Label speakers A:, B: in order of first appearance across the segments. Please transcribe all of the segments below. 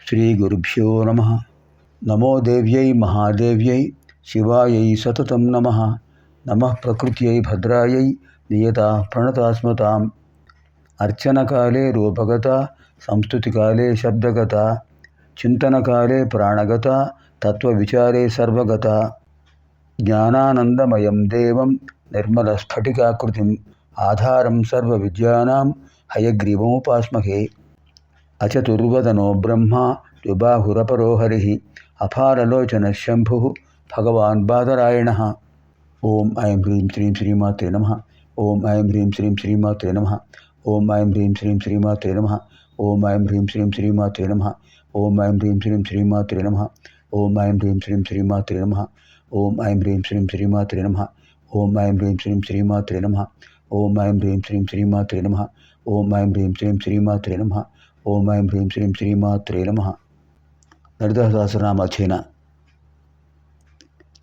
A: శ్రీగురుభ్యో నమః. నమో దేవ్యై మహాదేవ్యై శివాయై సతతం నమః. నమః ప్రకృత్యై భద్రాయై నియతా ప్రణతాస్మతాం. అర్చనకాలే రూపగత, సంస్తుతికాలే శబ్దగత, చింతనకాలే ప్రాణగత, తత్వవిచారే సర్వగత. జ్ఞానానందమయం దేవం నిర్మలస్ఫటికాకృతిం ఆధారం సర్వవిద్యానాం హయగ్రీవముపాస్మహే. అచతుర్వదనో బ్రహ్మ ద్విబాహురపరో హరిః అపారలోచన శంభుః భగవాన్ బాదరాయణః. ఓం ఐం హ్రీం శ్రీం శ్రీమాత్రే నమః. ఓం ఐం హ్రీం శ్రీం శ్రీమాత్రే నమః. ఓం ఐం హ్రీం శ్రీం శ్రీమాత్రే నమః. ఓం ఐం హ్రీం శ్రీం శ్రీమాత్రే నమః. ఓం ఐం హ్రీం శ్రీం శ్రీమాత్రే నమః. ఓం ఐం హ్రీం శ్రీం శ్రీమాత్రే నమః. ఓం ఐం హ్రీం శ్రీం శ్రీమాత్రే నమః. ఓం ఐం హ్రీం శ్రీం శ్రీమాత్రే నమః. ఓం ఐం హ్రీం శ్రీం శ్రీమాత్రే నమః. ఓం ఐం హ్రీం శ్రీం శ్రీమాత్రే నమః. ఓం ఐం హ్రీం శ్రీం శ్రీమాత్రే నమః. లలితా సహస్రనామ అధ్యయన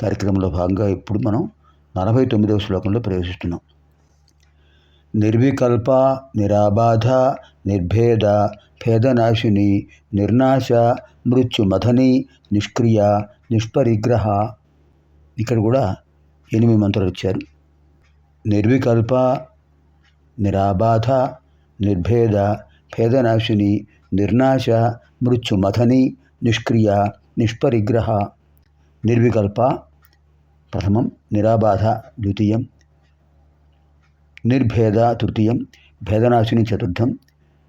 A: కార్యక్రమంలో భాగంగా ఇప్పుడు మనం 49వ శ్లోకంలో ప్రవేశిస్తున్నాం. నిర్వికల్ప నిరాబాధ నిర్భేద భేదనాశిని నిర్నాశ మృత్యుమథని నిష్క్రియ నిష్పరిగ్రహ. ఇక్కడ కూడా 8 మంత్రాలు ఇచ్చారు. నిర్వికల్ప నిరాబాధ నిర్భేద భేదనాశిని నిర్నాశ మృత్యుమథని నిష్క్రియ నిష్పరిగ్రహ. నిర్వికల్ప ప్రథమం, నిరాబాధ ద్వితీయం, నిర్భేద తృతీయం, భేదనాశిని చతుర్థం,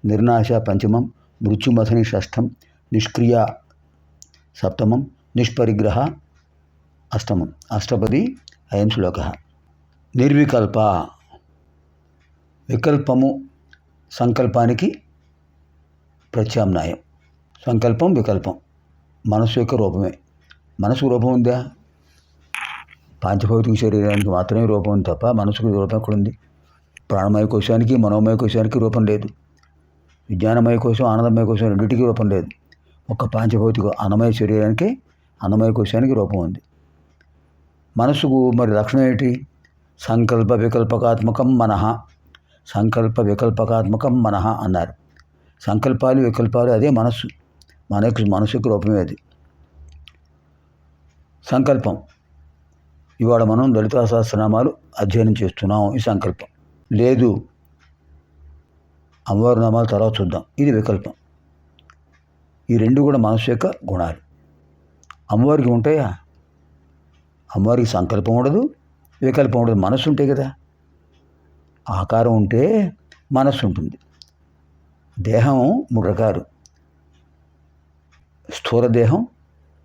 A: నిర్నాశ పంచమం, మృత్యుమథని షష్ఠం, నిష్క్రియ సప్తమం, నిష్పరిగ్రహ అష్టమం. అష్టపది అయం శ్లోక. నిర్వికల్ప వికల్పము సంకల్పానికి ప్రత్యామ్నాయం. సంకల్పం వికల్పం మనసు యొక్క రూపమే. మనసు రూపం ఉందా? పాంచభౌతిక శరీరానికి మాత్రమే రూపం ఉంది తప్ప మనసుకు రూపం ఎక్కడుంది? ప్రాణమయ కోశానికి మనోమయ కోశానికి రూపం లేదు. విజ్ఞానమయ కోశం ఆనందమయ కోశం రెండింటికి రూపం లేదు. ఒక్క పాంచభౌతిక అన్నమయ శరీరానికి అన్నమయ కోశానికి రూపం ఉంది. మనసుకు మరి లక్షణం ఏంటి? సంకల్ప వికల్పకాత్మకం మనః. సంకల్ప వికల్పకాత్మకం మనః అన్నారు. సంకల్పాలు వికల్పాలు అదే మనస్సు. మనసు యొక్క రూపమే అది. సంకల్పం ఇవాళ మనం లలితా సహస్రనామాలు అధ్యయనం చేస్తున్నాం. ఈ సంకల్పం లేదు, అమ్మవారి నామాలు తర్వాత చూద్దాం. ఇది వికల్పం. ఈ రెండు కూడా మనసు యొక్క గుణాలు. అమ్మవారికి ఉంటాయా? అమ్మవారికి సంకల్పం ఉండదు, వికల్పం ఉండదు. మనస్సు ఉంటే కదా. ఆకారం ఉంటే మనస్సు ఉంటుంది. దేహం 3 రకాలు: స్థూలదేహం,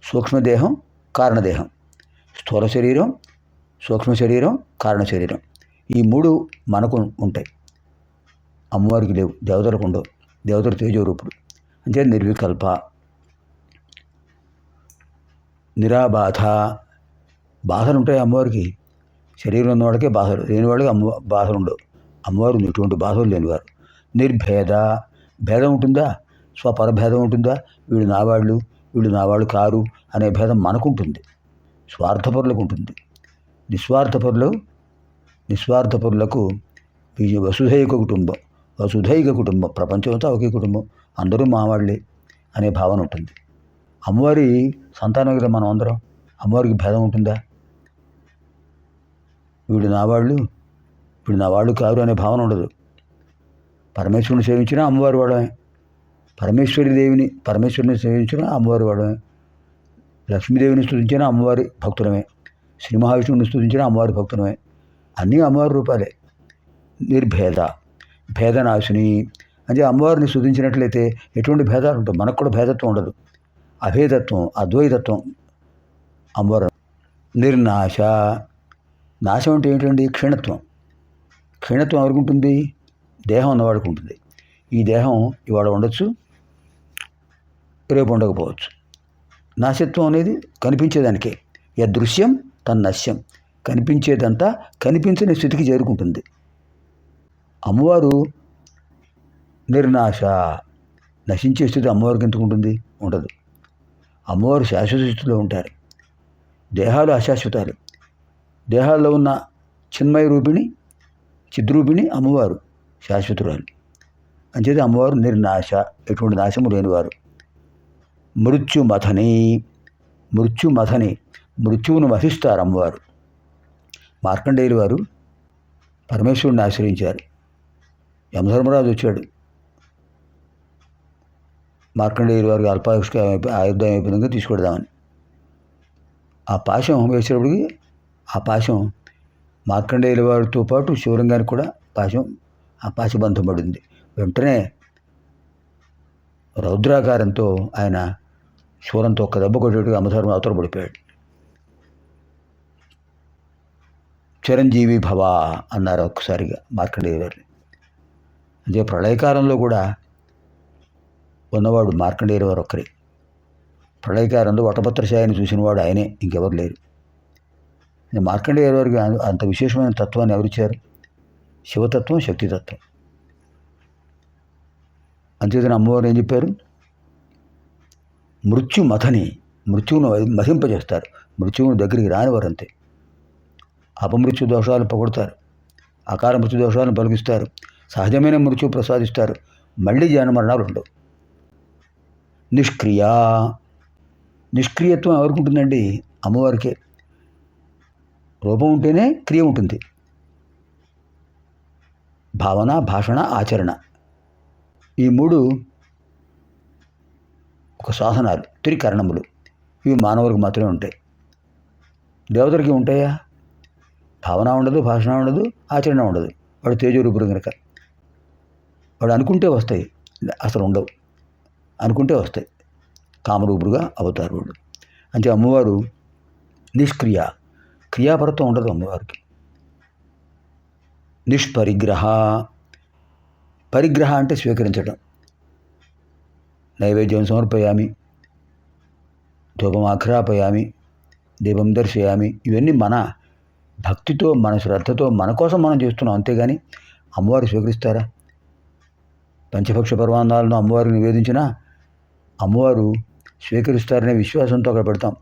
A: సూక్ష్మదేహం, కారణదేహం. స్థూల శరీరం, సూక్ష్మ శరీరం, కారణ శరీరం. ఈ 3 మనకు ఉంటాయి. అమ్మవారికి లేవు, దేవతలకు ఉండవు. దేవతలు తేజోరూపుడు. అంటే నిర్వికల్ప. నిరాబాధ బాధలు ఉంటాయి అమ్మవారికి. శరీరం ఉన్నవాడికే బాధలు, లేనివాడికి బాధలు ఉండవు. అమ్మవారు ఎటువంటి బాధలు లేనివారు. నిర్భేద భేదం ఉంటుందా? స్వపరభేదం ఉంటుందా? వీళ్ళు నావాళ్ళు వీళ్ళు నావాళ్ళు కారు అనే భేదం మనకుంటుంది. స్వార్థపరులకు ఉంటుంది. నిస్వార్థపరులకు వసుధైక కుటుంబం. వసుధైక కుటుంబం, ప్రపంచంతో ఒకే కుటుంబం, అందరూ మావాళ్ళే అనే భావన ఉంటుంది. అమ్మవారి సంతానం కదా మనం అందరం. అమ్మవారికి భేదం ఉంటుందా? వీళ్ళు నావాళ్ళు వీళ్ళు నావాళ్ళు కారు అనే భావన ఉండదు. పరమేశ్వరుని సేవించినా అమ్మవారి వాడమే. పరమేశ్వరుని సేవించినా అమ్మవారి వాడమే. లక్ష్మీదేవిని స్తుతించినా అమ్మవారి భక్తులమే. శ్రీ మహావిష్ణువుని స్తుతించినా అమ్మవారి భక్తులమే. అన్నీ అమ్మవారి రూపాలే. నిర్భేద భేదనాశిని అంటే అమ్మవారిని స్తుతించినట్లయితే ఎటువంటి భేదాలు ఉంటాయి? మనకు కూడా భేదత్వం ఉండదు. అభేదత్వం, అద్వైతత్వం అమ్మవారు. నిర్నాశ నాశం అంటే ఏంటండి? క్షీణత్వం. క్షీణత్వం ఎవరికి ఉంటుంది? దేహం ఉన్నవాడికి ఉంటుంది. ఈ దేహం ఇవాళ ఉండొచ్చు, రేపు ఉండకపోవచ్చు. నాశత్వం అనేది కనిపించేదానికే. యదృశ్యం తన్నశ్యం. కనిపించేదంతా కనిపించని స్థితికి చేరుకుంటుంది. అమ్మవారు నిర్నాశ, నశించే స్థితి అమ్మవారికి ఎందుకు ఉంటుంది? ఉండదు. అమ్మవారు శాశ్వత స్థితిలో ఉంటారు. దేహాలు అశాశ్వతాలు. దేహాల్లో ఉన్న చిన్మయ రూపిణి, చిద్రూపిణి అమ్మవారు శాశ్వతురాలు. అంచేది అమ్మవారు నిర్నాశ, ఎటువంటి నాశము లేనివారు. మృత్యుమథని. మృత్యువును మథిస్తారు అమ్మవారు. మార్కండేయులు వారు పరమేశ్వరుని ఆశ్రయించారు. యమధర్మరాజు వచ్చాడు. మార్కండేయులు వారికి ఆయుర్దాయం అయిపోయింది తీసుకెడదామని. ఆ పాశం వేసేటప్పటికి ఆ పాశం మార్కండేయుల వారితో పాటు శివలింగానికి కూడా ఆ పాశబంధం పడింది. వెంటనే రౌద్రాకారంతో ఆయన శూలంతో ఒక్క దెబ్బ కొట్టేట్టుగా యమధర్మ అవతల పడిపోయాడు. చిరంజీవి భవ అన్నారు ఒక్కసారిగా మార్కండేయ వారిని. అదే ప్రళయకాలంలో కూడా ఉన్నవాడు మార్కండేయుల వారు ఒక్కరే. ప్రళయకారంలో వటభద్రశాయిని చూసినవాడు ఆయనే, ఇంకెవరు లేరు. మార్కండేయుల వారికి అంత విశేషమైన తత్వాన్ని ఎవరిచ్చారు? శివతత్వం, శక్తితత్వం. అంతేతన అమ్మవారు ఏం చెప్పారు? మృత్యువును మధింపజేస్తారు. మృత్యువును దగ్గరికి రానివారు అంతే. అపమృత్యు దోషాలను పొగొడతారు, అకాల మృత్యు దోషాలను పలికిస్తారు, సహజమైన మృత్యు ప్రసాదిస్తారు. మళ్ళీ జనమరణాలు ఉండవు. నిష్క్రియత్వం ఎవరికి ఉంటుందండి? అమ్మవారికే. రూపం ఉంటేనే క్రియ ఉంటుంది. భావన, భాషణ, ఆచరణ, ఈ మూడు ఒక సాధనాలు, త్రికరణములు. ఇవి మానవులకు మాత్రమే ఉంటాయి. దేవతలకి ఉంటాయా? భావన ఉండదు, భాషణ ఉండదు, ఆచరణ ఉండదు. వాడు తేజరూపుడు కనుక. వాడు అనుకుంటే వస్తాయి, అసలు ఉండవు. అనుకుంటే వస్తాయి. కామరూపుడుగా అవుతారు వాళ్ళు. అంటే అమ్మవారు నిష్క్రియ, క్రియాపరత్వం ఉండదు అమ్మవారికి. నిష్పరిగ్రహ. పరిగ్రహ అంటే స్వీకరించడం. నైవేద్యం సమర్పయామి, ధూపం ఆఘ్రాపయామి, దీపం దర్శయామి. ఇవన్నీ మన భక్తితో, మన శ్రద్ధతో, మన కోసం మనం చేస్తున్నాం. అంతేగాని అమ్మవారు స్వీకరిస్తారా? పంచభక్ష పర్వాన్నాలను అమ్మవారికి నివేదించినా అమ్మవారు స్వీకరిస్తారనే విశ్వాసంతో అక్కడ పెడతాం.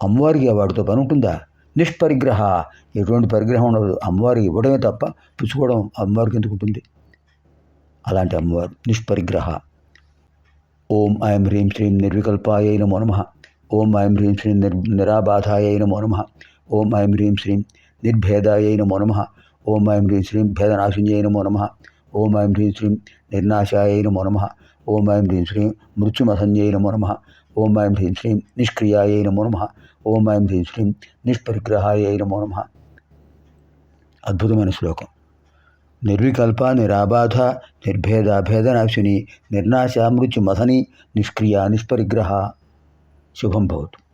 A: అమ్మవారికి వాటితో పని ఉంటుందా? నిష్పరిగ్రహ. ఎటువంటి పరిగ్రహం ఉండదు. అమ్మవారికి ఇవ్వడమే తప్ప పుచ్చుకోవడం అమ్మవారికి ఎందుకు ఉంటుంది? అలాంటి అమ్మవారు నిష్పరిగ్రహ. ఓం ఐం హ్రీం శ్రీం నిర్వికల్పాయై నమో నమః. ఓం ఐం హ్రీం శ్రీం నిరాబాధాయై నమో నమః. ఓం ఐం హ్రీం శ్రీం నిర్భేదాయై నమో నమః. ఓం ఐం హ్రీం శ్రీం భేదనాశిన్యై నమో నమః. ఓం ఐం హ్రీం శ్రీం నిర్నాశాయై నమో నమః. ఓం ఐం హ్రీం శ్రీం మృత్యుమథన్యై నమో నమః. ఓం ఐం హ్రీం శ్రీం నిష్క్రియాయై నమో నమః. ఓం ఐం హ్రీం శ్రీం నిష్పరిగ్రహాయై నమో నమః. అద్భుతమైన శ్లోకం. నిర్వికల్ప, నిరాబాధ, నిర్భేద, భేదనాశిని, నిర్నాశ, మృత్యుమథని, నిష్క్రియ, నిష్పరిగ్రహ. శుభం భవతు.